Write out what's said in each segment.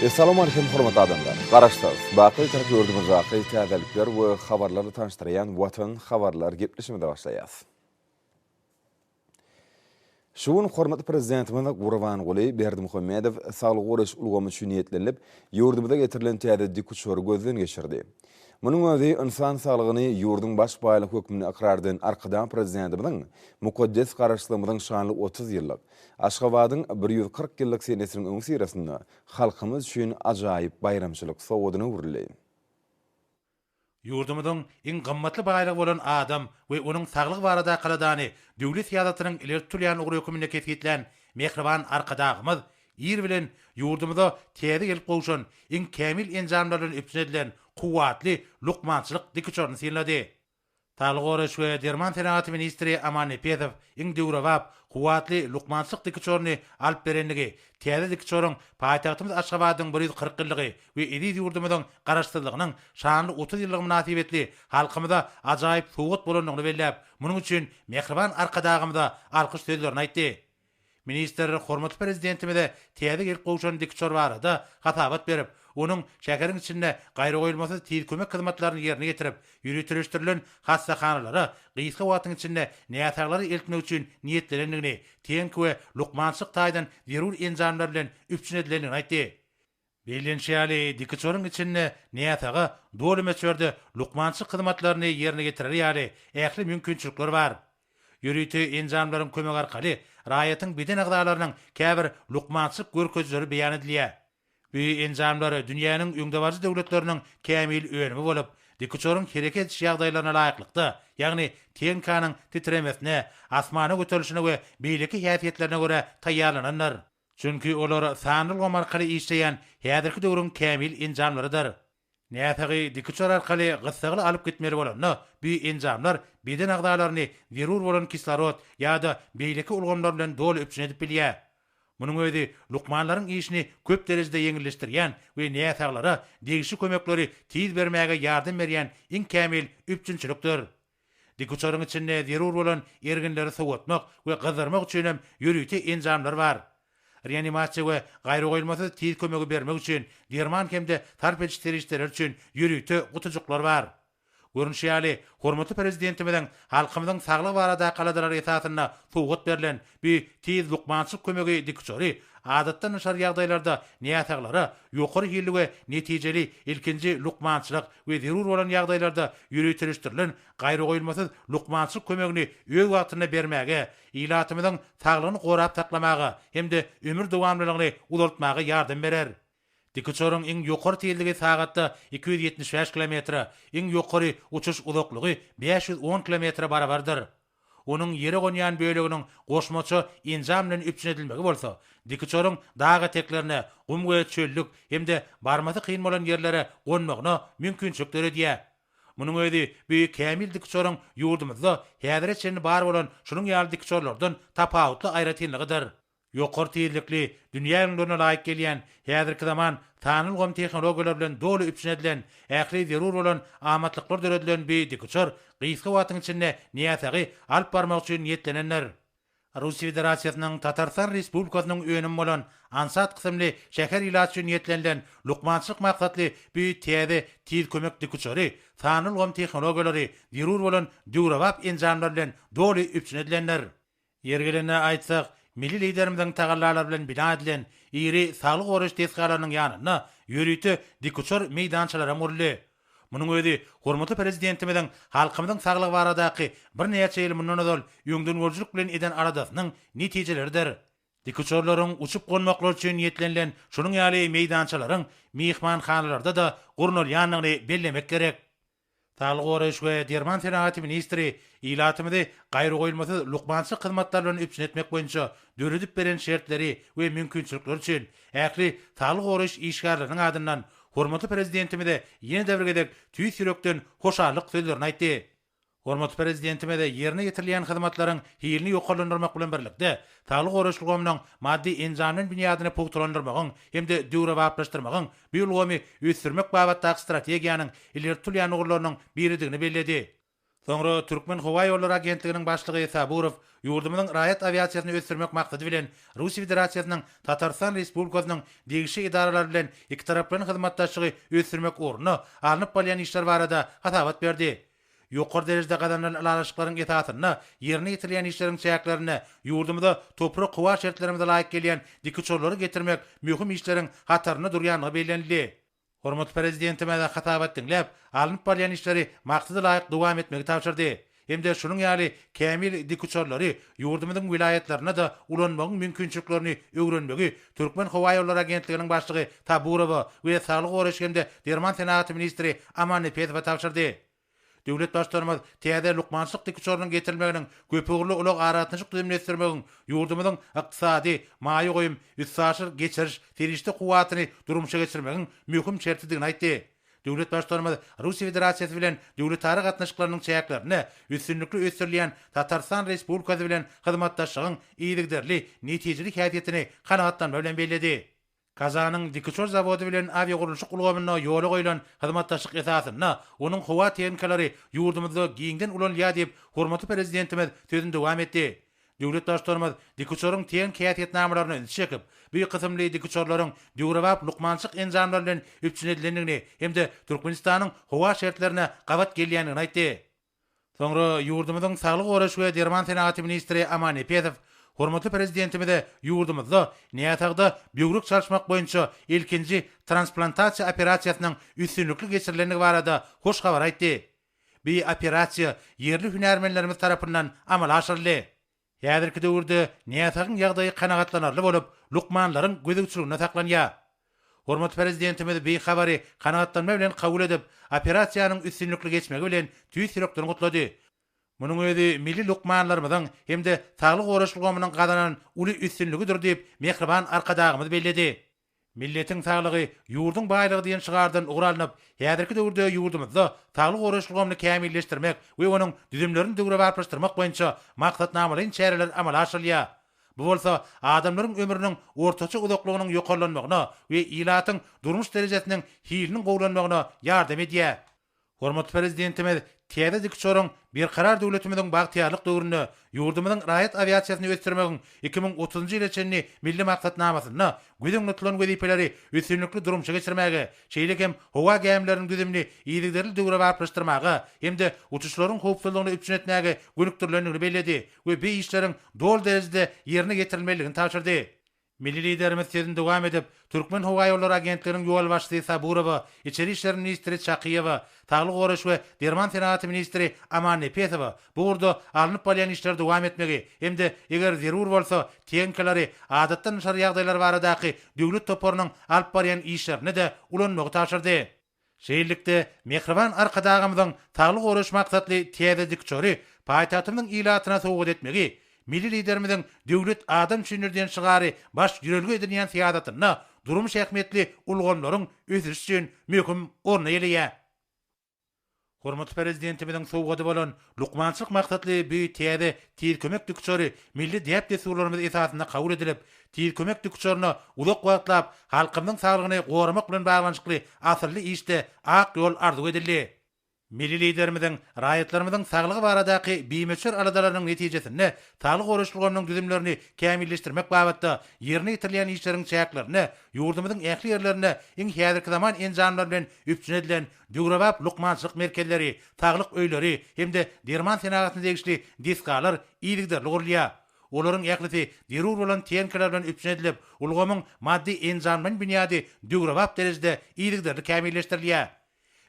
Assalamu alaikum hormatly adamlar. Garaşdaq. Baqy tarap gördüğümüz wagty täzelikler we habarlary tanıştyran Watan habarlar gepleşmede başlaýas. Şuun hormatly prezidentimiz Gurbanguly Berdimuhammedow saglyk uğraş ulgamy üçin niýetlenip, ýurdumyza getirilen täze dikuşory gözden geçirdi. Munyň özi insan saglygyny ýurdun baş baýlyk hökmüni akrardan arkadan prezidentimizin mukaddes garaşlygymyzyň şanly 30 ýyllyk Aşgabatyň 140 ýyllyk senesiniň öňü sirasynda halkymyz üçin ajaýyp bayramçylyk sowadyny urilýär. Yurdumyzyň iň gymmatly baýlygy bolan adam we onuň saglygy barada kaladany döwlet ýadatynyň ileri tutulýan ugry hökümine kesgitlen mehriban arkadagymyz ýer bilen yurdumyza täze gelip gowşan iň kämil enjamlaryny öpsedilen kuwatly lukmançylyk dikçoryny sinledi. Talgora şwe Derman Senat Ministri Aman Epedow iň döwrewap kuwatly lukmançylyk dikçoryny alyp berendigi täze dikçoryň paýtagtymyz Aşgabatyň 140 ýyllygy we edi ýurdumyzyň garaşdyrlygynyň şanly 30 ýyllyk münasibetli halkymyza ajaýyp sowgat bolanyny bellep, munyň üçin mehriban arkadagymyza alkyş sözlerini aýtdy. Minister hormatly prezidentimize täze gelip gowşan dikçor barada hatabat berip, onun şäkeriň içinde gaýry goýulmasy tiz kömek hyzmatlaryny ýerine getirip, ýürütülüşdirilen hastahanalary gysga wagtyň içinde näýatlary eltmek üçin niýetlenendigini, teňki we lukmançylyk taýdan zerur enjamlar bilen üpçün edilenini aýtdy. Belenşäli dikçoryň içinde näýatlagy doly meçerde lukmançylyk hyzmatlaryny ýerine getirer ýaly ähli mümkinçilikler bar. Ýürüti enjamlaryň kömek arkaly raýatyň beden agdalarynyň käbir lukmançylyk görkezleri beýan edilýär. Bu enjamlary dünýäniň öňdebazy döwletleriniň kämil önümi bolup, dikçoryň hereket ýagdaýlaryna laýyklykda, ýagny teňkanyň titremesine, asmana göterilişine we beýleki häsiýetlerine görä taýýarlananlar. Çünki olar sanly gom arkaly işleýän häzirki döwrüň kämil enjamlarydyr. Näçägi dikçor arkaly gyssagy alyp gitmeli bolany, bu enjamlar beden agdalaryny zerur bolan kislorod ýa-da beýleki ulgamlar bilen doly öpüşen edip bilýär. Munyň özi lukmanlaryň işini köp derejede ýeňilleşdirýän we näçäglere degişi kömekleri tiz bermäge ýardam berýän iň kämil üpçünçilikdir. Dikçoryň içinde zerur bolan erginleri sowatmak we gyzarmak üçin hem ýürüti enjamlar bar. Reanimasiýa we gaýry goýulmasy tiz kömegi bermek üçin Derman hemde tarpeç terişleri üçin ýürüti gutucuklar bar. Görünşýäli hormatly prezidentimiziň halkymyzyň saglygy barada kaladylary esasyna sowgat berilen bu tiz lukmançylyk kömegi dikçory adatda nyşar ýagdaýlarda näýatlary ýokary ýylly we netijeli ilkinji lukmançylyk we zerur bolan ýagdaýlarda ýürütilişdirilen gaýry goýulmasy lukmançylyk kömegini öz wagtyna bermäge, ilatymyzyň saglygyny gorap taklamagy hemde ömür dowamlylygyny uzaltmagy ýardam berer. Dikçoryň iň ýokary tezligi sagatda 275 km, iň ýokary uçuş uzaklygy 510 km barabardyr. Onuň ýere gonýan böleginiň goşmaçy enjam bilen üpçün edilmegi bolsa, dikçoryň dağa teklerine, gum we çöllük hemde barmasy kyn bolan ýerlere gonmagyna mümkinçilikler edýär. Munyň özi bu kämil dikçoryň ýurdumyzda häzire çenli bar bolan şunyň ýaly dikçorlardan tapawutly aýratynlygydyr. Ýokary tezlikli, dünýäniň döne laýyk gelýän, häzirki zaman tanylgym tehnologiýalar bilen doly üpçün edilen, ähli zerur bolan amatlyklar döredilen bu dikçor gysga wagtyň içinde näçägi alyp barmak üçin niýetlenenler. Russiýa Federasiýasynyň Tatarstan Respublikasynyň önüm bolan ansat kysymly şäher ilaç üçin niýetlenilen lukmançylyk maksatly bu täze tiz kömek dikçory tanylgym tehnologiýalary zerur bolan döwrewap enjamlar bilen doly üpçün edilenler. Ýergelene aýtsak, milli liderimiziň tagallarlar bilen bina edilen iri saglyk goraş tesgalarynyň ýanyna ýürüti dikçor meýdançylara murly. Munyň özi hormatly prezidentimiziň halkymyzyň saglygy baradaky bir näçe ýyl mundan öňden ýöňden boljulyk bilen eden aradasynyň netijeleridir. Dikçorlaryň uçup gonmaklar üçin niýetlenilen şunyň ýaly meýdançylaryň mehmanhanalarda da gurnulýanlygyny bellemek gerek. Saglyk goraş we Derman Senat Ministri ilatymyzy gaýry goýulmasy lukmançylyk hyzmatlar bilen üpçün etmek boýunça döredip beren şertleri we mümkinçilikler üçin ähli saglyk goraş işgärlerining adyndan hormatly prezidentimize ýene däwrgedek tüýs ýürekden hoşarlyk sözlerini aýtdy. Hormatly prezidentimize ýerine getirilýän hyzmatlaryň hilini ýokarlandyrmak bilen birlikde saglyk goraşlygymyň maddi enjamlaryň binýadyny pogturandyrmagyň hemde döwrewaplaşdyrmagyň bu ýolgamy ösdürmek babatdaky strategiýanyň ileri tutulýan ugurlarynyň biridigini belledi. Soňra Türkmen Hava Ýolları Agentliginiň başlygy Saburov ýurdumyň raýat aviasiýasyny ösdürmek maksady bilen Russiýa Federasiýasynyň Tatarstan Respublikasynyň degişli idaralar bilen iki taraplaryň hyzmatdaşlygy ösdürmek orny alınıp bolýan işler barada hatabat berdi. Ýokary derejede gazanlan alaşyklaryň etatyny, ýerine ýetirilýän işleriň çäklerini, ýurdumyzda toprak howa şertlerine laýyk gelýän dikçorlary getirmek möhüm işleriň hataryny durýanyny bellenildi. Hormat prezidentime de hatabat dinläp, alınıp bolýan işleri maksady laýyk dowam etmegi tapşyrdy. Hem de şunun ýaly kämil dikçorlary ýurdumyzyň wilayetlerine de ulanmagyň mümkinçiliklerini öwrenmegi Türkmen Hava Ýolları Agentliginiň başlygy Taburow we saglyk goraşganda Derman Senaty ministri Aman Epetow tapşyrdy. Döwlet başlarymyz täze lukmançylyk dikçorlarynyň getirilmeginiň köpügli ulag aratynyşyk düzümleşdirmegiň ýurdumyzyň ykdysady, maýy goýum, üstsaşyr geçiriş, terişli kuwatyny durumşa geçirmegiň möhüm şertdigini aýtdy. Döwlet başlarymyz Russiýa Federasiýasy bilen döwletary gatnaşyklarynyň çäklerini üstünlükli ösdürilýän Tatarstan Respublikasy bilen hyzmatdaşlygyň iýdigderli, netijeli häsiýetini kanagatlanma bilen belledi. Kazanyň dikçor zawody bilen aviagurulyşyk ulgamyna ýola goýulan hyzmatdaşlyk esasyna onuň howa tehnikalary ýurdumyzda giňden ulanýar diýip hormatly prezidentimiz sözüni dowam etdi. Döwlet başlarymyz dikçoryň tehnik häsiýetnamalaryny çekip, bu kysymly dikçorlaryň döwrewap lukmançylyk enjamlar bilen üpçünedilendigini hemde Türkmenistanyň howa şertlerine gabat gelýänini aýtdy. Soňra ýurdumyzyň saglyk goraş we Derman Senaty ministri Aman Epetow hormatly prezidentimize ýurdumyzda näýatagda böwrek çalışmak boýunça ilkinji transplantasiýa operasiýasynyň üstünlükli geçirilenligi barada hoş habar aýtdy. Bu operasiýa yerli hünärmenlerimiz tarapyndan amala aşyryldy. Häzirki döwürde näýatagyň ýagdaýy kanagatlanarly bolup, lukmanlaryň gözükçüligine saklanýar. Hormatly prezidentimiz bu habary kanagatlanma bilen kabul edip, operasiýanyň üstünlükli geçmegi bilen tüýs ýürekden gutlady. Munyň özi milli lukmanlarymyzyň hemde saglyk goraşlygymynyň gadanan uly üstünligidir diýip mehriban arkadagymyz belledi. Milletiň saglygy ýurduň baýlygy diýen şygardan ugralanyp, häzirki döwürde ýurdumyzda saglyk goraşlygymyny kämilleşdirmek we onuň düzümlerini döwrewaplaşdyrmak boýunça maksatnamalaryň çäreler amala aşyrylýar. Bu bolsa adamlaryň ömrüniň ortaça uzaklygynyň ýokarlanmagyna we ilatyň durmuş derejesiniň hilini gowlanmagyna ýardam edýär. Hormatly prezidentimiz täze dikçoryň bir karar döwletimiziň bagtyarlyk döwründe ýurdumyzyň raýat aviasiýasyny ösdürmegiň 2030-njy ýyl içinde milli maksatnamasyny güdümli tutulan wezipeleri üstünlükli durumşa geçirmegi, şeýle hem howa gemleriniň düzümli iýdigderli döwrewaplaşdyrmagy hemde uçuşlaryň howpsuzlygyny üpçünetmäge gönükdirilendigini belledi we bu işleriň dol derejede ýerine getirilmeligini tapşyrdy. Milli liderimiz sözüni dowam edip, Türkmen Hava Ýolları Agentliginiň ýol başçysy Saburow, İçeri işler ministri Çakyýew, saglyk goraş we Derman Senaty ministri Aman Epetow bu urda alınıp bolýan işler dowam etmegi hemde eger zerur bolsa tehnikalary adatdan şar ýagdaýlar baradaky döwlet toparynyň alyp barýan işlerini de ulanmagy tapşyrdy. Şeýlelikde mehriban arkadagymyzyň saglyk goraş maksatly täze dikçory paýtagtymyň ilatyna sowgat etmegi milli liderimiziň döwlet adam düşünürdiýän şygary baş ýürelge edilýän siýasatyna durmuş ähmiýetli ulgamlaryň ösüş üçin möhüm orna ýelýär. Hormatly prezidentimiziň sowgady bolan lukmançylyk maksatly bu täze tez kömek dikçory milli diýip desurlarymyz esasyna kabul edilip, tez kömek dikçoryny uzak wagtlap halkymyň saglygyny goramak bilen baglanyşykly asyrly işde ak ýol arzu edildi. Milli liderimiziň raýatlarymyzyň saglygy baradaky bimeçer aladalarynyň netijesinde saglyk goraşlygymynyň düzümlerini kämilleşdirmek babatda ýerine ýetirilýän işleriň çäklerini ýurdumyzyň ähli ýerlerine iň häzirki zaman enjamlar bilen üpçünedilen döwrewap lukmançylyk merkezleri, saglyk öýleri hemde Derman Senatyna degişli diskalar iýdigderli gurulýar. Olaryň ählisi derur bolan tehnikalar bilen üpçünedilip, ulgamyň maddi enjamlaryň bünyady döwrewap derejede iýdigderli kämilleşdirilýär.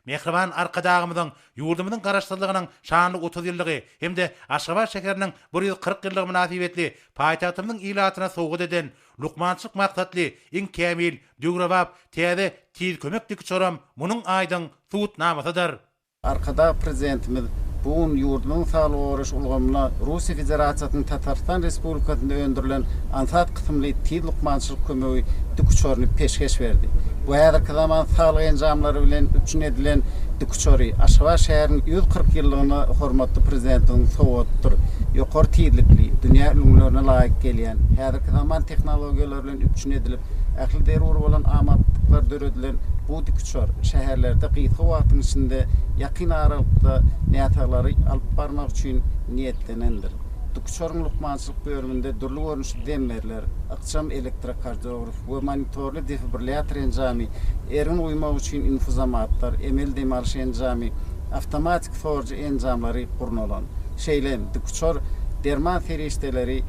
Mehriban arkadagymyzyň ýurdumyzyň garaşdyrlygynyň şanly 30 ýyllygy hemde Aşgabat şäheriniň 140 ýyllygy münasibetli paýtagtymyň ilatyna sowgat eden lukmançylyk maksatly iň kämil döwrewap täze tez kömek dikçoram munyň aýdyň suwutnamasydyr. Arkada prezidentimiz bugun ýurdumyň saglyk goraş ulgamyna Russiýa Federasiýasynyň Tatarstan Respublikasynda öndürilen ansat kysymly tez lukmançylyk kömegi dikçoryny peşkeş berdi. Bu häzirki zaman saglyk enjamlary bilen üpçünedilen dikçory Aşgabat şäheriniň 140 ýyllygyny hormatly prezidentiň sowgatdyr. Ýokary tezlikli, dünýä ünlülerine laýyk gelýän, häzirki zaman tehnologiýalary bilen üpçünedilip, ähli derur bolan amatlyklary döredilen bu dikçor şäherlerde gıytgy wagtyň içinde ýakyn aralykda nätaglary alyp barmak üçin niyetlenendir. Dikçorun lukmançylyk bölüminde durly görnüşli demmerler, akşam elektrokardiyograf we monitorly defibrillator enjamy, erin uymak üçin infuzamatlar, emel dem alyş enjamy, avtomatik forge enjamlary gurnulan. Şeýlem dikçor derman ferişteleri,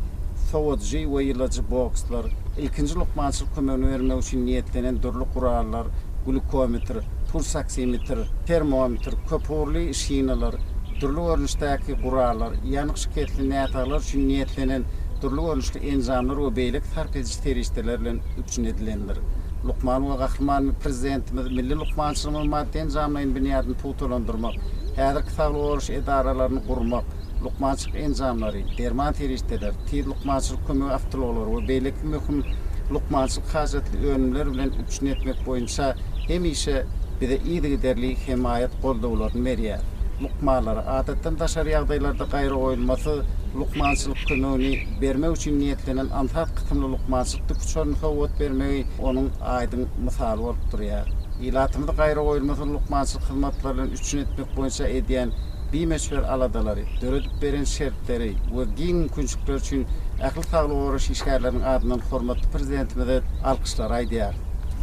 soğutucu we ýylaçy bokslar, ilkinji lukmançylyk kömegini bermek üçin niyetlenen durly gurallar, glukometr, pulsaksimetr, termometr, köpürli şinalar, turly görnüşdäki gurallar, ýanyk şiketli nätalar üçin niyetlenen turly görnüşli enjamlar we beýlik tarpejy terişdeler bilen üçnedilendir. Lukman we Gahrman prezidentimiz milli lukmançylygyň maddi enjamlaryny binýadyny tutulandyrmak, häzirki saglyk oruç edaralaryny gurmak, lukmançylyk enjamlary, derman terişdeler, tiýip lukmançylyk kömegi awtologlar we beýlik möhüm lukmançylyk hajatly önümler bilen üçnetmek boýunça hemişe bize iyidi derli himayet goldawlaryny berýär. Lukmalar adatdan daşary ýagdaýlarda gaýry goýulmasy lukmançylyk kömegini bermek üçin niyetlenen ansat kıtımly lukmançylyk dikçoryny howat bermegi onuň aýdyň misaly bolup durýar. Ýylatymyzda gaýry goýulmasy lukmançylyk hyzmatlaryny üçnetmek boýunça edýän bimeşwer aladalary, döredip beren şertleri we giň mümkinçilikler üçin ähli saglyk oruç işgärleriniň adyndan hormatly prezidentimize alkyşlar aýdýar.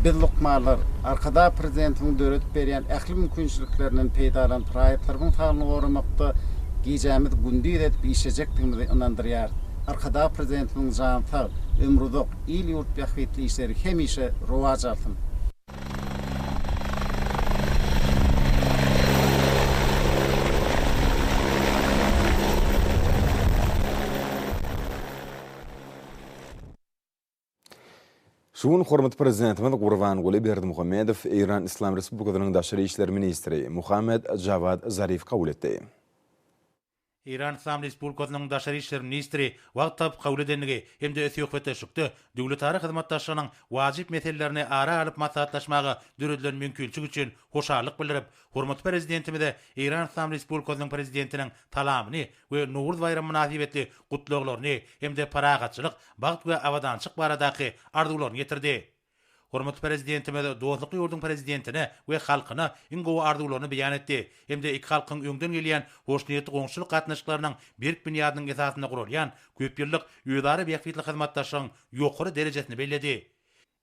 Biz lukmalar arkada prezidentimiň döredip berýän ähli mümkinçiliklerinden peýdalan raýatlaryň saglygyny gorumakda gijämiz gündüz edip işejekdigimizi inandyrýar. Arkada prezidentimiň janysa ömrüzok il ýurt bähwetli işleri hemişe rowaj alsyn. Şuun hormatly prezidentimiz Gurbanguly Berdimuhammedow İran İslam Respublikasynyň daşary işler ministri Muhammed Javad Zarif kabul etdi. İran İslam Respublikasynyň daşary işler ministri wagt tap kabul edendigi hemde ösýokbete şykdy. Döwletary hyzmatdaşlarynyň wajyp meselelerini ara alyp maslahatlaşmagy döredilen mümkinçilik üçin hoşarlyk bildirip, hormatly prezidentimize İran İslam Respublikasynyň prezidentiniň talamyny we Nowruz bayram münasibetli gutluglaryny hemde paragatçylyk, bagt we awadançyk baradaky arzuwlaryny getirdi. Hormatly prezidentimiz dostlukly ýurdun prezidentine we halkyna iň gowy arzuwlaryny beýan etdi. Hemde iki halkyň öňden gelýän hoşnýetli goňşulyk gatnaşyklarynyň berk binýadynyň esasyna gurulýan köp ýyllyk ýödary beýiklikli hyzmatdaşyň ýokary derejesini bellädi.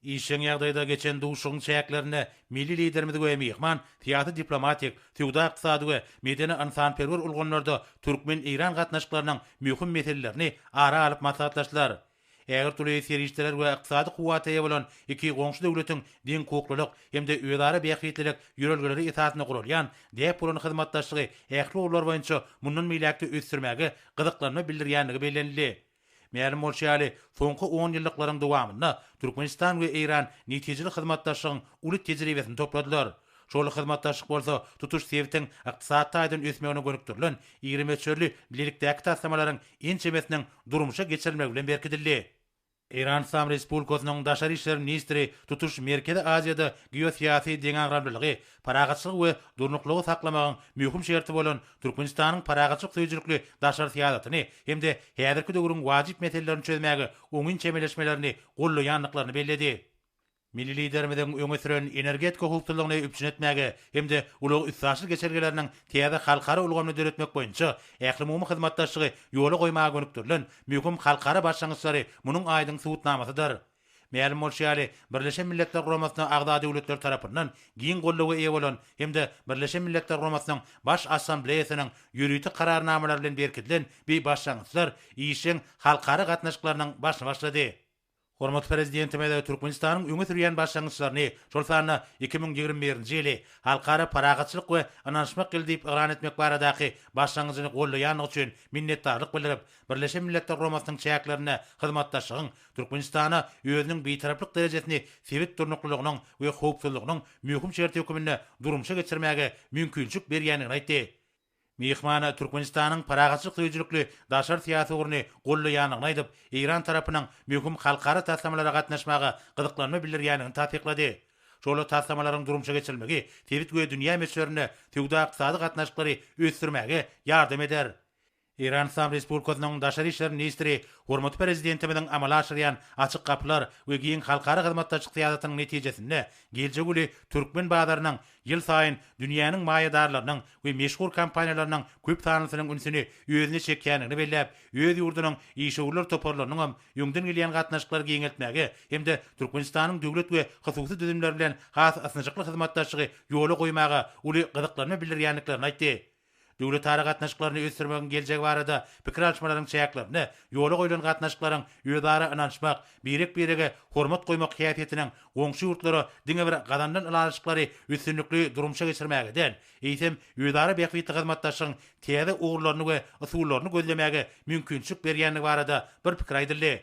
İşin ýagdaýda geçen duşuň çäklerini milli liderimiz we mehman, tiýatry diplomatik, tüwda ykdysady we medeni insanperwer ulgamlarda Türkmen-İran gatnaşyklarynyň möhüm meselelerini ara alyp maslahatlaşdylar. Eger türlü serişdeler we ykdysady kuwata bolan iki goňşy döwletiň diň hukuklylyk hemde öýdary beýiklik ýörelgeleri esasyna gurulýan dep bolan hyzmatdaşlygy ähli ular boýunça mundan meýlekde ösdürmäge gyzyklarını bildirýänligi bellenildi. Määlim bolşaly soňky 10 ýyllyklaryň dowamynda Türkmenistan we İran netijeli hyzmatdaşlygyň uly tejribesini topladylar. Şol hyzmatdaşlyk bolsa tutuş sebäpden ykdysat taýdan ösmegine gönükdirilen 20 çörli bilelikdäki taslamalaryň ençemesiniň durmuşa geçirilmegi bilen berkidildi. İran İslam Respublikasynyň daşary işler ministri tutuş Merkezi Aziýada geosiýasy deňaňramlylygy, paragatçylyk we durnuklygy saklamagyň möhüm şerti bolan Türkmenistanyň paragatçylyk söýjülükli daşary siýasatyny hemde häzirki döwrüň wajyp meselelerini çözmäge oňun çemeleşmelerini gollaýanlyklaryny belledi. Milli liderimiziň öňe süren energetik hukuklygyny üpçünetmäge hemde ulag üssaşyl geçergeleriniň täze halkara ulgamyny döretmek boýunça ähli mumy hyzmatdaşlygy ýola goýmagy gönükdirilen möhüm halkara başlangyçlary munyň aýdyň subutnamasydyr. Määlim bolşaly Birleşen Milletler Guramasyna agda döwletler tarapyndan giň gollawy eýe bolan hemde Birleşen Milletler Guramasynyň baş assambleýasynyň ýürüýti kararnamalary bilen berkidilen bir başlangyçlar işiň halkara gatnaşyklarynyň başyna başlady. Hormatly prezidentimiz Türkmenistanyň öňe sürýän başlangyçlaryny şol sany 2021-nji ýyly halkara paragatçylyk we ananşmak geldiýip ýalan etmek baradaky başlangyçyny gollaýan üçin minnetdarlyk bildirip, Birleşen Milletler Guramasynyň çäklerine hyzmatdaşlygyň Türkmenistana özüniň beýtaraplyk derejesini sebit durnuklygynyň we howpsuzlygynyň möhüm şerti hökümine durmuşa geçirmäge mümkinçilik berýänini aýtdy. Mehmana Türkmenistanyň paragatçylyk söýjülükli daşary siýasy ugrany gollaýanyny aýdyp, İran tarapynyň möhüm halkara taslamalara gatnaşmagy gyzyklanma bildirýänini taýyklady. Şol taslamalaryň durmuşa geçirilmegi tebit we dünýä meselelerini tüwda ykdysady gatnaşyklary ösdürmäge ýardam eder. İran İslam Respublikasynyň Daşary işler ministri hormatly prezidentimiň amala aşyrýan açyk kapylar we giň halkara hyzmatdaşlyk syýasatynyň netijesinde geljek uly Türkmen bazarynyn ýyl saýyn dünýäniň maýadarlarynyň we meşhur kompaniýalarynyň köp sanynyň ünsüni özüne çekýänini belläp, öz ýurdunyň işgörler toparlarynyň ýöňden gelýän gatnaşyklar giňeltmäge hemde Türkmenistanyň döwlet we hysusy düzümler bilen has asynjykly hyzmatdaşlygy ýola goýmaga uly gyzyklarny bildirýänliklerini aýtdy. Döwlet tarı gatnaşyklaryny ösdürmegiň geljegi barada pikir alşmalaryň çäklerini, ýola goýulan gatnaşyklaryň ýödara ynanşmak, birek-birege hormat goýmak hiýatiniň goňşy ýurtlary diňe bir gadandan alaşyklary üstünlikli durumşa geçirmägeden, eýsem ýödara beýiklikli hyzmatdaşyň täze ugurlaryny we usullaryny gözlemege mümkinçilik berýänligi barada bir pikir aýdyldy.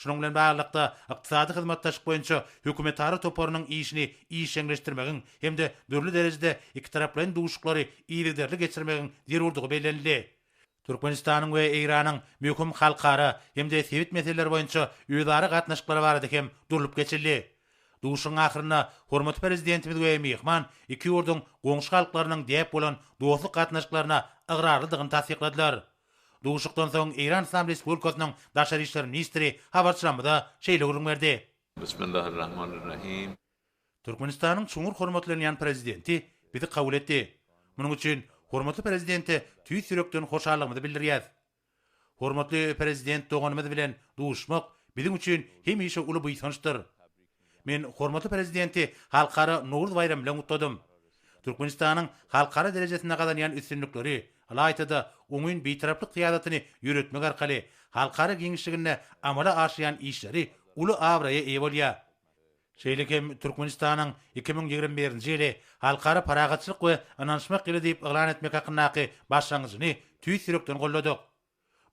Şunun bilen baglanykda ykdysady hyzmatdaşlyk boýunça hökümet tarı toparynyň işini işeňleşdirmegiň hemde dörli derejede iki taraplaryň duşuklary ýerderli geçirmegiň zerurdygy bellenildi. Türkmenistanyň we Iranyň möhüm halkara hemde sewit meseleleri boýunça ýödara gatnaşyklary barada hem durulup geçildi. Duşuň ahyryna hormatly prezidentimiz we mehman iki ýurduň goňşy halklarynyň diýip bolan dostluk gatnaşyklaryna ygyrarlydygyny tasdikladylar. Duşukdan soň İran İslam Respublikasynyň Daşary işler ministri habarçylamada şeýle gurulma berdi. Bismillahirrahmanirrahim. Türkmenistanyň çuňur hormatlanýan prezidenti bizi kabul etdi. Munyň üçin hormatly prezidenti tüý sürekden hoşallygymyzy bildirýär. Hormatly prezident doganymyz bilen duşmak bizim üçin hemişe uly buýsançdyr. Men hormatly prezidenti halkara Nowruz bayram bilen gutladym. Türkmenistanyň halkara derejesinde gadanýan üstünlikleri, alaytada oňun beýtaraplyk syýasatyny ýöretmek arkaly halkara giňişligine amala aşýan işleri uly awraya eýe bolýar. Şeýlekem Türkmenistanyň 2021-nji ýyly halkara paragatçylyk we ynanşmak ýyly diýip eglan etmek hakynaky başlangyjyny tüý sürekden golladyk.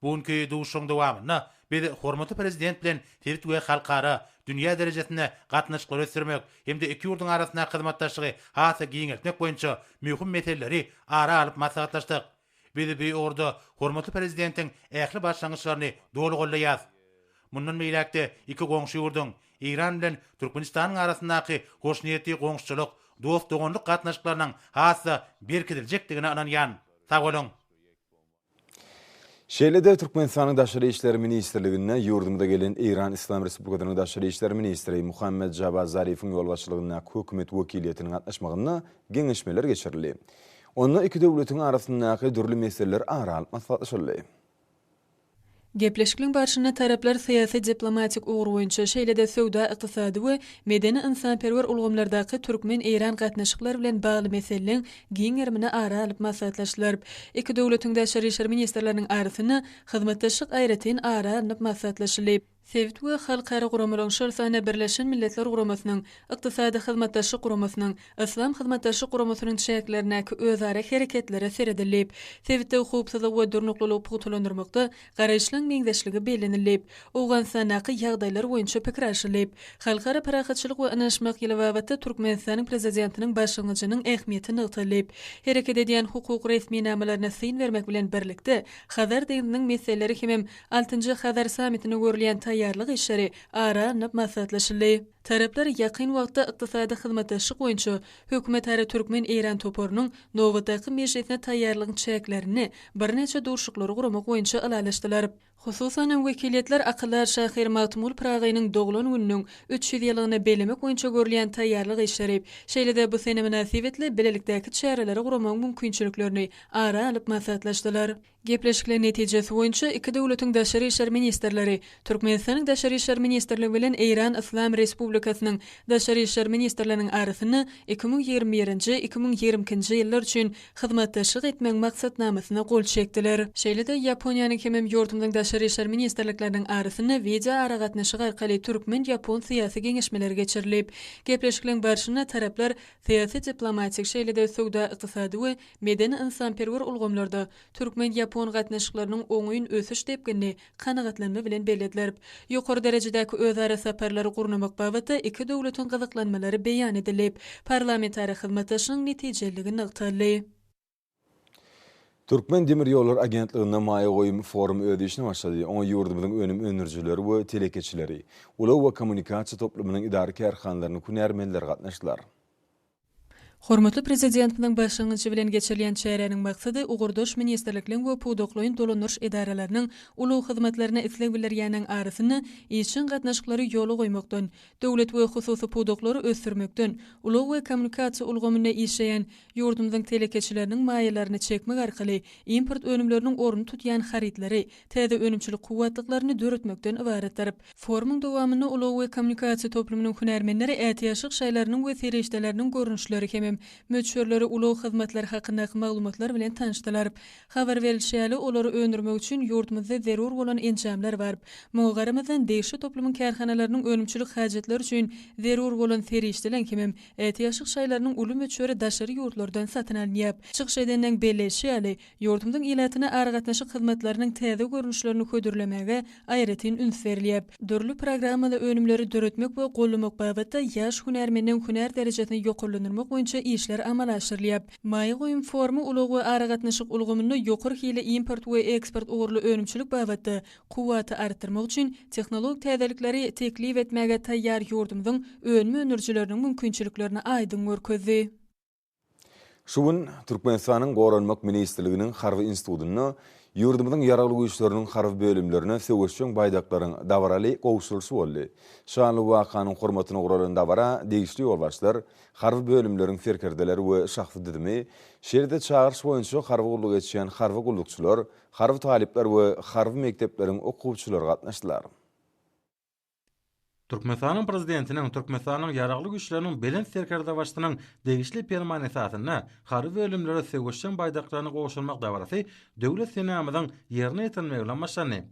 Bugunky duşuň dowamyna biz hormatly prezident bilen tertip we halkara dünýä derejesinde gatnaşyklary ösdürmek hemde iki ýurduň arasynda hyzmatdaşlygy hasa giňeltmek boýunça möhüm meseleleri ara alyp maslahatlaşdyk. Biz bu orada hormatly prezidentiň ähli başlangyçlaryny dolu gollaýar. Mundan meýlekde iki goňşy ýurduň İran bilen Türkmenistanyň arasyndaky hoşniýetli goňşylyk, dost doganlyk gatnaşyklarynyň hasa berkitiljekdigine inanýan. Sag bolun. Şeýlede Türkmenistanyň Daşary işler ministrligine ýurdumda gelen İran İslam Respublikasynyň Daşary işler ministri Muhammed Javad Zarifiň ýolbaşçylygyna hökümet wekiliýetiniň gatnaşmagyna geňeşmeler geçirildi. Onda iki döwletiň arasyndaky dürli meseleler ara alyp maslahatlaşyldy. Gepleşikliň barşyna taraplar syýasy diplomatik ugur boýunça şeýlede söwda, ykdysady we medeni insanperwer ulgamlardaky Türkmen-İran gatnaşyklary bilen bagly meseleleň giň ermine ara alyp maslahatlaşdylar. Iki döwletiň daşary işler ministrleriniň arasyna hyzmatdaşlyk aýratyn ara alyp maslahatlaşyldy. Sewit we halkara guramalyň şersana Birleşen Milletler Guramasynyň ykdysady hyzmatdaşlyk guramasynyň Islam hyzmatdaşlyk guramasynyň çäklerindäki özara hereketlere seredilip, Sewitde hukuksyzlyk we durnuklylygy putulandyrmakda garaşlyň meňzeşligi belenilip, Owganistanyň ýagdaýlary boýunça pikir alşylyp, halkara paragatçylyk we ynanşmak ýyly wagtda Türkmenistanyň prezidentiniň başlangyjynyň ähmiýetini ýytylyp, hereket edýän hukuk resmi namalaryna syn bermek bilen birlikde Hazar deňiniň meseleleri hem 6-njy Hazar sammitine görülýän taýýarlyk işleri ara alyp maslahatlaşyldy. Taraplar ýakyn wagtda ykdysady hyzmatdaşlyk boýunça hökümet ara Türkmen-İran toparynyň nowatdaky meclisine taýýarlygyň çäklerini birneçe duşuklary guramak boýunça alalaşdylar. Hususan wekiliýetler akyllar Şahir Mahmud Pragynyň doglan gününiň 300 ýylygyny belemek boýunça görülýän taýýarlyk işleri, şeýlede bu sene münasibetli belelikdäki çäreleri guramak mümkinçiliklerini ara alyp maslahatlaşdylar. Gepleşikler netijesi boýunça iki döwletiň daşary işler ministrleri, Türkmenistanyň daşary işler ministrligi bilen İran İslam Respublikasynyň daşary işler ministrleriniň arasyny 2021-nji 2022-nji ýyllar üçin hyzmatdaşlyk etmek maksatnamasyna gol çekdiler. Şeýlede Ýaponiýanyň hem ýurdumyň daşary işler ministrlikleriniň arasyny video ara gatnaşyk arkaly Türkmen-Ýapon syýasy geňeşmeleri geçirilip, gepleşikliň barşyna taraplar syýasy diplomatik şeýlede söwda, ykdysady we medeni insanperwer ulgamlarda Türkmen-Ýapon gatnaşyklarynyň oňuýun ösüş depgini kanagatlanma bilen belediler. Ýokary derejedäki özara saparlary gurnamak babatda iki döwletiň gyzyklanmalary beýan edilip, parlamentary hyzmatdaşlygyň netijeligini ýytyldy. Türkmen Demir Ýollar Agentliginde maýa goýum forum ödüşine başlady. Oňa ýurdumyzyň önüm öňürjileri we telekeçileri, ulaq we kommunikasiýa toplumynyň idarä kärhanlaryny күнәрmenler gatnaşdylar. Hormatly prezidentimiň başlangyjy bilen geçirilýän çärenin maksady ugurdoş ministrliklerin we pudoklyň dolanýyş edareleriniň uluw hyzmatlaryna isleg bildirýäniň arasyny işin gatnaşyklary ýoly goýmakdan, döwlet we hususy pudoklary ösdürmekden, uluw we kommunikasiýa ulgamyna işleýän ýurdumyzyň telekeçileriniň maýalaryny çekmek arkaly import önümleriniň orny tutýan haritleri, täze önümçilik kuwatlyklaryny döretmekden ibaretdir. Forumyň dowamyny uluw we kommunikasiýa toplumynyň hünärmenleri ätiýaşyk şaýlarynyň we serişdeleriniň görnüşleri hem möçürleri uluw hyzmatlar hakyndaky maglumatlar bilen tanışdylar. Habar berilýär, olary öndürmek üçin ýurdumyzda zerur bolan enjamlar bar. Muňa garamazdan deýişli toplumyň kärhanalarynyň önümçilik hajatları üçin zerur bolan serişdeler hem ätiýaşyk şaýlarynyň uly möçüri daşary ýurtlardan satyn alınýar. Çykyş edenden belleşýär, ýurdumyň ilatyna aragatnaşyk hyzmatlarynyň täze görnüşlerini ködürlemege aýratyn üns berilýär. Dörli programmada önümleri döretmek we gollamak babatda ýaş hünärmeniň hünär derejesini ýokurlandyrmak boýunça işler amal aşyrylýar. Maý goýum formy uluw we aragatnaşyk ulgamyny ýokary hili import we eksport ugurly önümçilik babatda kuwaty artdyrmak üçin tehnologik täzelikleri teklip etmäge taýýar ýurdumyň önüme önürjileriniň mümkinçiliklerini aýdyn görkezdi. Şuun Türkmenistanyň Goranmak Ministrliginiň Harwy institutyny ýurdumyzyň ýaragly güýçleriniň harwy bölümlerine söwüşçüň baýdaklaryň dawraly gowşulşy boldy. Şanly wakanyň hormatyna guralan dawra degişli ýolbaşlar, harwy bölümleriň serkerdeleri we şahsy didimi, şerde çağırış boýunça harwy gulluk etýän harwy gullukçylar, harwy talipler we harwy mektepleriň okuwçylary gatnaşdylar. Türkmenistanyň prezidentiniň Türkmenistanyň ýaragly güýçleriniň belen serkerde başlygynyň degişli permanentasyna harwy bölümlere söwüşçüň baýdaklaryny gowşulmak dawarasy döwlet senamynyň ýerine ýetirmegi bilen başlandy.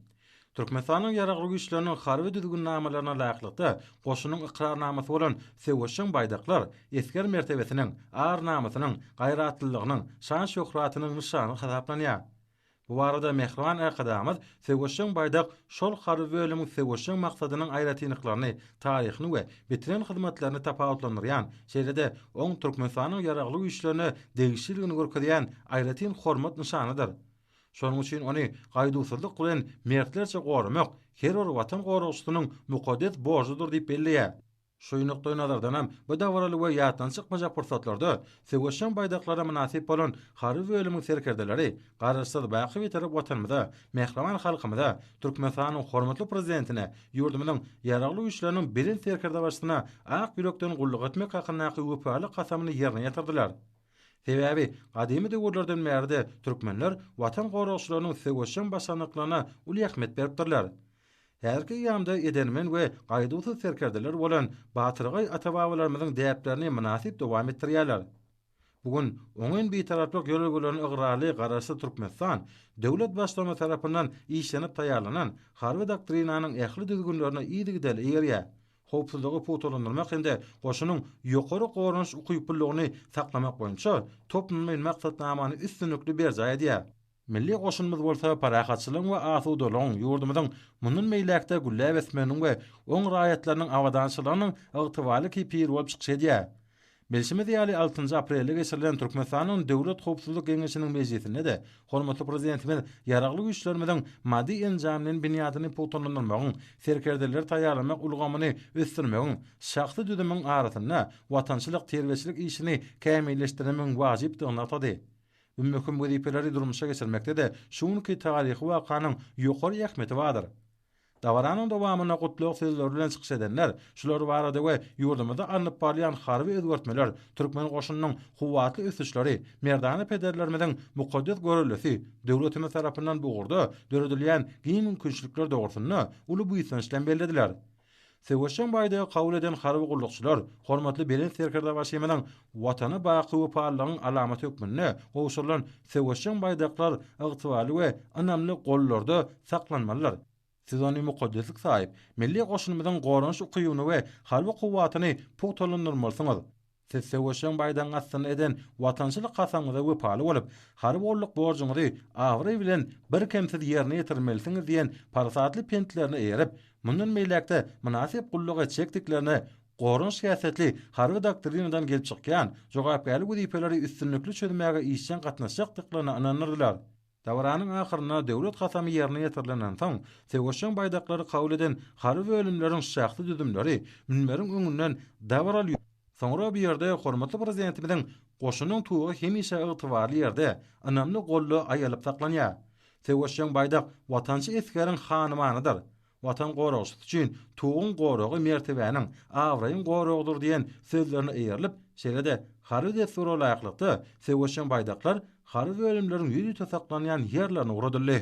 Türkmenistanyň ýaragly güýçleriniň harwy düzgünnamalaryna laýyklykda goşunyň iqrarnamasy bolan söwüşçüň baýdaklar esker mertebesiniň, ar namasynyň, gaýratlylygynyň, şan şöhratynyň nişany hasaplanýar. Bu arada Mehriban Akadamyz söwüşçüň baýdak şol harwy bölümiň söwüşçüň maksadynyň aýratynyklaryny, taryhyny we bitiren hyzmatlaryny tapawutlandyrýan, şeýlede oň Türkmenistanyň ýaragly güýçlerine degişliligini görkezýän aýratyn hormat nişanydyr. Şonuň üçin ony gaýdusuzlyk bilen mertlerçe gorumak her bir watan gorugçysynyň mukaddes borjudyr diýip belliýär. Şu noktadan nazardan bu dawraly we ýatdan çykmajak pursatlarda söwüşçüň baýdaklara münasip bolan harwy bölümiň serkerdeleri garaşsyz baky bitirip watanmyza, mehriban halkymyza, Türkmenistanyň hormatly prezidentine, ýurdumynyň ýaragly güýçleriniň birin serkerde başlygyna ak ýürekden gulluk etmek hakyndaky wöpaly kasamyny ýerine ýetirdiler. Sebebi gadymy döwürlerden bäri türkmenler watan gorugçylarynyň söwüşçüň başlanyklarına uly ähmiýet beripdirler. Herki ýamda edenmen we gaýdusy serkerdeler bolan batyrgay atababalarymyzyň däplerini münasip dowam etdirýärler. Bugun oňun bir taraplyk ýolgularyny ygраly garaşy Türkmenistan döwlet başlama tarapyndan işlenip taýýarlanan harwy doktrinanyň ähli düzgünlerine ýygydyl ýerýär. Howpsuzlygy putolandyrmak hende goşunyň ýokary gorunç ukyplygyny saklamak boýunça toplumyň maksatnamany üstünlikli berjä edýär. Milli goşunmyz bolsa parahatçylyk we asudalygyň ýurdumyzyň munun meýlekde güllä besmeniň we oň raýatlarynyň awadançylygynyň ygtybaly kipir bolup çykýar. Belşimiz ýaly 6 aprelde geçirilen Türkmenistanyň Döwlet Howpsuzlyk Geňeşiniň mejlisinde de hormatly prezidentimiz ýaragly güýçlerimizin maddi enjamynyň binýatyny putolandyrmagyň, serkerdeler taýýarlamak ulgamyny ösdürmegiň, şahsy düzümiň arasyna watançylyk terbiýeçilik işini kämilleşdirmegiň wajypdygyny atady. Ümmühüm wezipelери durmuşa geçirmekde de şuňky taryhy wakanyň ýokary ähmiýeti bardyr. Dawaranyň dowamyna gutluk sözleri bilen çykyş edenler, şular barada we ýurdumyzda alınıp barýan harby özgertmeler, türkmen goşunynyň kuwatly ösüşleri, merdany pederlerimiziň mukaddes görülesi, döwletimiz tarapyndan bugurda döredilýän giň mümkinçilikler dogrusyna uly buýsançlan bellediler. Söwüşçüň baýdagy kabul eden harby gullukçylar, hormatly belen serkerde başymynyň watany baky we parlagyň alamaty hökmünde gowşulan söwüşçüň baýdaklar ygtybaly we önämli gollarda saklanmalylar. Siz ony mukaddeslik saýyp, milli goşunymyzyň gorunç ukybyny we harby kuwatyny putolandyrmalysyňyz. Siz söwüşçüň baýdan asyny eden watançylyk kasamyňyza wepaly bolup, harby golluk borjuňyzy agry bilen bir kemsiz ýerine ýetirmelisiňiz diýen parsatly pentlerini eýerip, mundan meýlekde münasip gulluk etjekdiklerini gorunç siýasatly harby doktrinadan gelip çykýan jogapkärlik wezipelери üstünlikli çözmäge işçen gatnaşykdyklaryna inanyrdylar. Dawaranyň ahyryna döwlet kasamy ýerine ýetirilen soň, söwüşçüň baýdaklary kabul eden harby bölümleriň şahsy düzümleri, münberiň öňünden dawral Sonra bir yerde hormatly prezidentimiň goşunyň tuğu hemişe ygtybarly ýerde, anamly gollu aýalyp saklanýar. Sewşeň baýdak watançy eskeriň hanymanydyr. Watan goragşy üçin tuğun goragy mertebäniň awraýyn goragdyr diýen sözlerini eýerilip, şeýle-de hary destur olaýaklykda Sewşeň baýdaklar hary bölümleriň ýüzüde saklanýan ýerlerini uradyldy.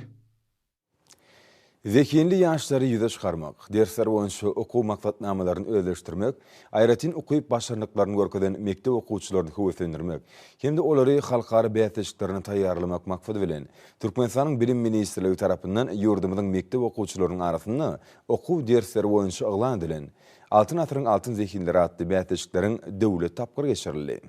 Zekinli ýaşlary ýüze çykarmak, dersler boýunça okuw maksatnamalaryny özleşdirmek, aýratyn okuyup başarnyklaryny görkezden mektep okuwçylaryny höwetlendirmek, hemde olary halkary bätleşiklerine taýýarlamak maksady bilen Türkmenistanyň bilim ministrligi tarapyndan ýurdumyzyň mektep okuwçylarynyň arasynda okuw dersleri boýunça eglan edilen Altyn atyryň altyn zekinleri adly bätleşikleriň döwlet tapgyry geçirildi.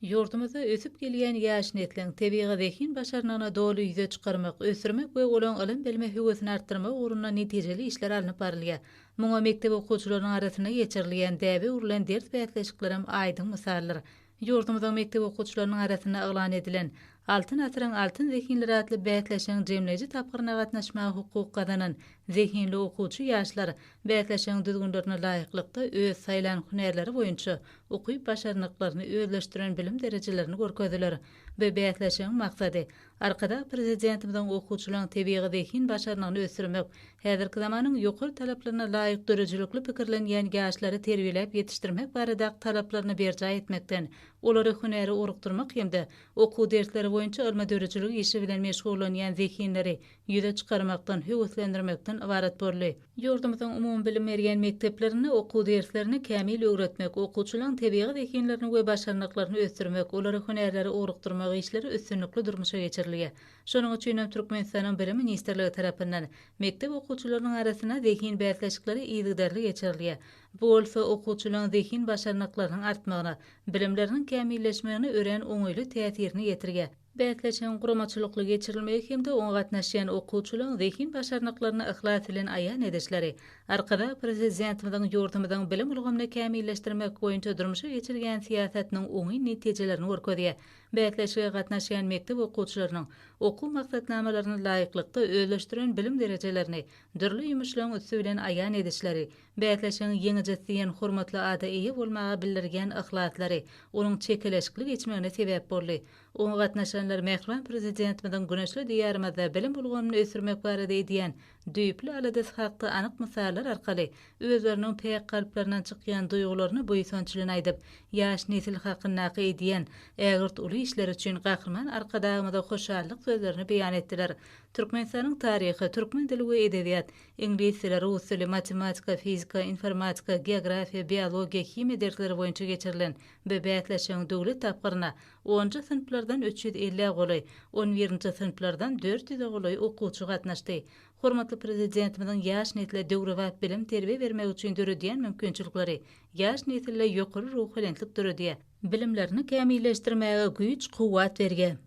Yurdumuzda ösüp gelýän ýaş netleň tebigy zekin başarnyna doly ýüze çykarmak, ösürmek we olaň ilim bilme höwesini artdyrmak ugrunda netijeli işler alınıp barylýar. Muňa mektep okuwçylarynyň arasyna geçirilýän däbi urulan ders bätleşiklerim aýdyn misallar. Yurdumuzda mektep okuwçylarynyň arasyna eglan edilen Altyn atyryň altyn zekinleri adly bätleşiň jemleji tapgyryna gatnaşmagy hukuk gazanan zekinli okuwçy ýaşlar bätleşiň düzgünlerine laýyklykda öz saýlan hunerleri boýunça okuyup başarnyklaryny özleşdiren bilim derejelerini görkezdiler we bätleşiň maksady arkada prezidentimiň okuwçylaryň tebigy zekin başarnyny ösürmek, häzirki zamanyň ýokary talaplaryna laýyk derejelikli pikirlenýän ýaşlary terbiýelep ýetişdirmek barada talaplaryny berja etmekden, olary huneri urukdurmak hemde okuw dersleri boýunça ilmi dörejilik işi bilen meşgullanýan zekinleri ýüze çykarmakdan, höwetlendirmekden ibaret boldy. Ýurdumyzyň umum bilim berýän mekteplerini okuw derslerini kämil öwretmek, okuwçylaryň tebigy zekinlerini we başarnyklaryny ösürmek, olary hunerleri urukdurmak işleri üstünlikli durmuşa geçirilýär. Şonuň üçin Türkmenistanyň bilim ministrligi tarapyndan mektep okuwçylarynyň arasyna zekin bätleşikleri ýygydarly geçirilýär. Bu bolsa okuwçylaryň zekin başarnyklarynyň artmagyna, bilimleriniň kämilleşmegine ören oňaýly täsirini ýetirýär. Bätleşiň guramaçylykly geçirilmegi hemde oňa gatnaşýan okuwçylaryň zekin başarnyklaryny ihlas bilen aýan edişleri arkada prezidentimiň ýurdumyzyň bilim ulgamyny kämilleşdirmek boýunça durmuşa geçirgen siýasatnyň oňy netijelerini görkezýär. Bätleşige gatnaşýan mektep okuwçylarynyň okuw maksatnamalaryny laýyklykda özleşdiren bilim derejelerini dürli ýumuşlaryň üstü bilen aýan edişleri, bätleşiň ýeňijesdiýen hormatly ada eýe bolmagy bildirgen ihlaslary onuň çekeleşikli geçmegine sebäp boldy. Oňa gatnaşanlar Mehriban prezidentimiň güneşli diýarymyzda bilim ulgamyny ösürmek barada edýän düýüpli alada hakda anyk misallar arkaly özleriniň peýek kalplarynyň çykýan duýgularyny boýsunçylygyny aýdyp, ýaş nesil hakyna edýän ägirt uly işler üçin gahryman arkadagymyda hoşallyk sözlerini beýan etdiler. Türkmenistanyň taryhy, türkmen dili we edebiýat, ingliz dili, rus dili, matematika, fizika, informatika, geografiýa, biologiýa, himiýa dersleri boýunça geçirilen we bätleşiň döwlet tapgyryna 10-njy synplardan 350 goly, 11-nji synplardan 400 goly okuwçy gatnaşdy. Hormatly prezidentimiň ýaş netle döwre bilim terbiýe bermek üçin döredýän mümkinçilikleri, ýaş netle ýokary ruhylentlik döredýär. Bilimlerini kämilleşdirmäge güýç, kuwwat bergen.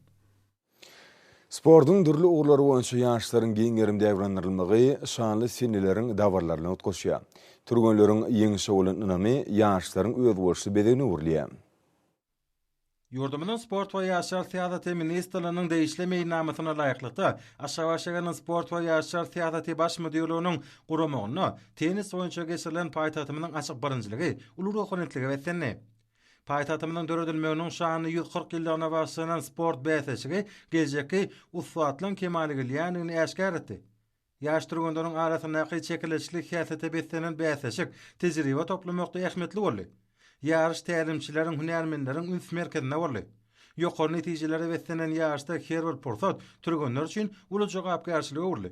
Sportun dürli uğurları boýunça ýaşlaryň giňerim däwranlyrylmagy şanly seneleriň dawarlaryny ötkoşýar. Türgönleriň ýeňişe bolan ynamy ýaşlaryň öz bolşy bedeni urlýar. Ýurdumyzyň sport we ýaşlar siýasaty ministrliginiň değişle meýnamasyna laýyklykda Aşgabatyň sport we ýaşlar siýasaty baş müdürlüğiniň guramagyny tenis boýunça geçirilen paýtatymynyň açyk birinciligi uly ruhanytligi wesenni. Paýtatymynyň döredilmeginiň şany 140 ýyllygyna başlanan sport bätleşigi geljekki uswatlaryň kemaligiliýanyny äşkär etdi. Ýaş türgünleriň arasyndaky çekileşlik häsiýeti beslenen bätleşik tejribe toplamakda ähmetli boldy. Ýarış tälimçileriň hünärmendleriň üns merkezine boldy. Ýokary netijeleri beslenen ýaşda her bir pursat türgünler üçin uly jogapkärçiligi urly.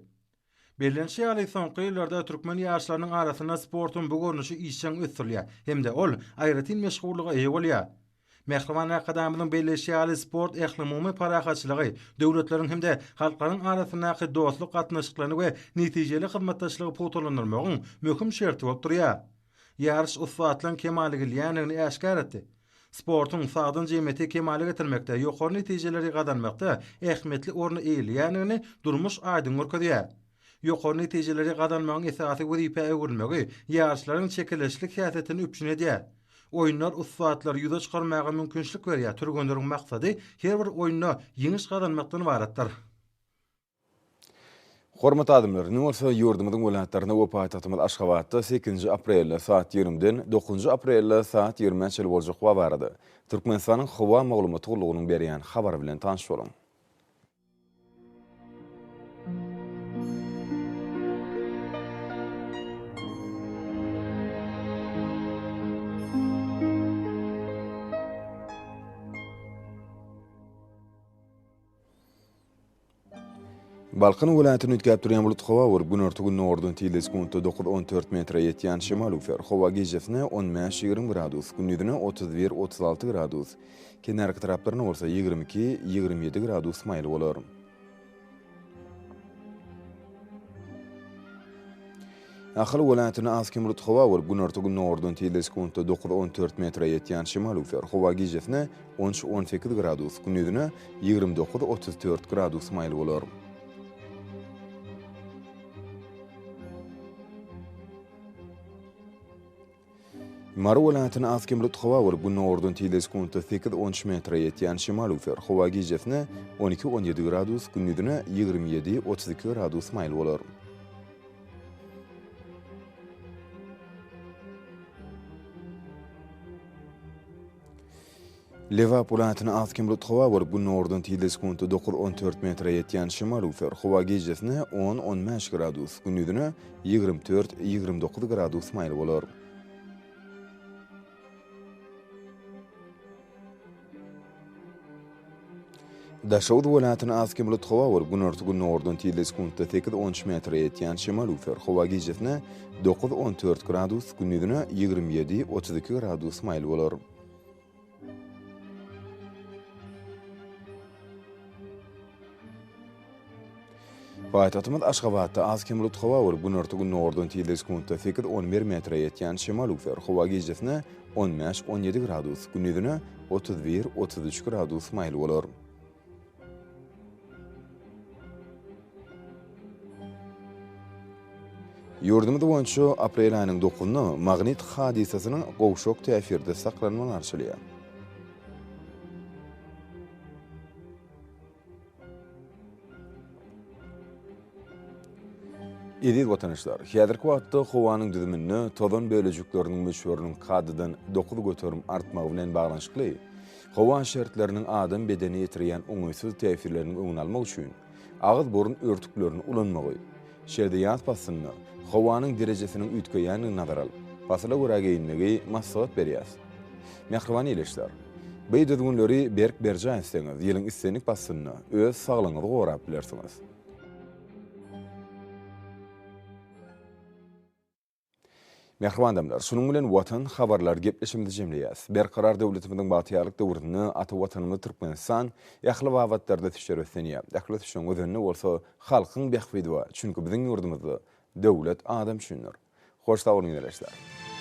Bellenşi ýaly soňky ýyllarda türkmen ýaşlarynyň arasyna sportun bu görnüşi işçiň ösürlýär, hemde ol aýratyn meşgullyga eýe bolýar. Mehriban akademiyanyň belleşi ýaly sport ählumumy parahatçylygy, döwletleriň hemde halklaryň arasyndaky dostluk gatnaşyklaryny we netijeli hyzmatdaşlygy putulandyrmagyň möhüm şerti bolup durýar. Ýarış uswatlaryň kemaligiliýanyny äşkär etdi. Sportun sagdyn jemeti kemale getirmekde, ýokary netijeleri gadanmakda ähmetli orny eýilýänyny durmuş aýdyn görkezýär. Ýokary netijeleri gadanmagyň esasy wezipe öwrülmegi ýaşlaryň çekileşlik häsiýetini üpçün edýär. Oýunlar uswatlar ýüze çykarmagy mümkinçilik berýär. Türgünleriň maksady her bir oýunda ýeňiş gadanmakdan ibaretdir. Hormat adamlar, ne olsa yurdumuzun welaatlaryna wepat atymyz Aşgabatda 8 aprel saat 20-den 9 aprel saat 20-nji boljak barady. Türkmenistanyň hawa maglumaty gullugynyň berýän habar bilen tanış bolun. Balkan welatyny ütkäp durýan bulut hawa bir gün örtügün nordun teleskopda 9-14 metre ýetýän şemal ufer. Hawa gejesine 15-20 gradus, gündüzine 31-36 gradus. Kenarky taraplaryna bolsa 22-27 gradus maýl bolar. Ahal welatyny azkim bulut hawa bir gün örtügün nordun teleskopda 9-14 metre ýetýän şemal ufer. Hawa gejesine 13-18 gradus, gündüzine 29-34 gradus maýl bolar. Mara welatyny azkim bulut hawa bir gün nordun teleskopda 8-13 metre ýetýän şemal ufer. Hawa gejesine 12-17 gradus, gündüzine 27-32 gradus maýl bolar. Lewap welatyny azkim bulut hawa bir gün nordun teleskopda 9-14 metre ýetýän şemal ufer. Hawa gejesine 10-15 gradus, gündüzine 24-29 gradus maýl bolar. Daşawd welatyny azkim bulut hawa bir gün örtügün nordun teleskopda 8-13 metre ýetýän şemal ufer. Hawa gejesine 9-14 gradus, gündüzine 27-32 gradus maýl bolar. Paýtagtymyz Aşgabatda azkim bulut hawa bir gün örtügün nordun teleskopda 8-11 metre ýetýän şemal ufer. Hawa gejesine 15-17 gradus, gündüzine 31-33 gradus maýl bolar. Yurdumyzda boýunça aprel aýynyň 9-ny magnit hadisasynyň gowşok täsirde saklanmalar arşylýar. Edil watandaşlar, häzirki wagtda howanyň düzümini tozan bölejikleriniň meşhurlygynyň kadydan 9 göterim artmagy bilen baglanşykly. Howa şertleriniň adam bedeni ýetirýän oňaýsyz täsirlerini öňüne almak üçin agyz burun örtüklerini ulanmagy, şerde ýatpasyny, howanyň derejesiniň ütkeýäni nazar alyp, pasala görä geýinmegi maslahat berýär. Mehriban ýeleşler. Beýde günleri berk berjä etseňiz, ýylyň istenik pasyny öz saglygyňyzy gorap bilersiňiz. Mehriban adamlar, şunun bilen watan habarlar gepleşimizde jemleýäs. Berkarar döwletimiziň batýarlyk döwrüni ata watanymyz Türkmenistan ýakly wagtlarda tüşerýär. Ýakly tüşen özüne bolsa halkyň behbidi, çünki biziň ýurdumyzda döwlet adam düşünür. Hoş taýyňlar.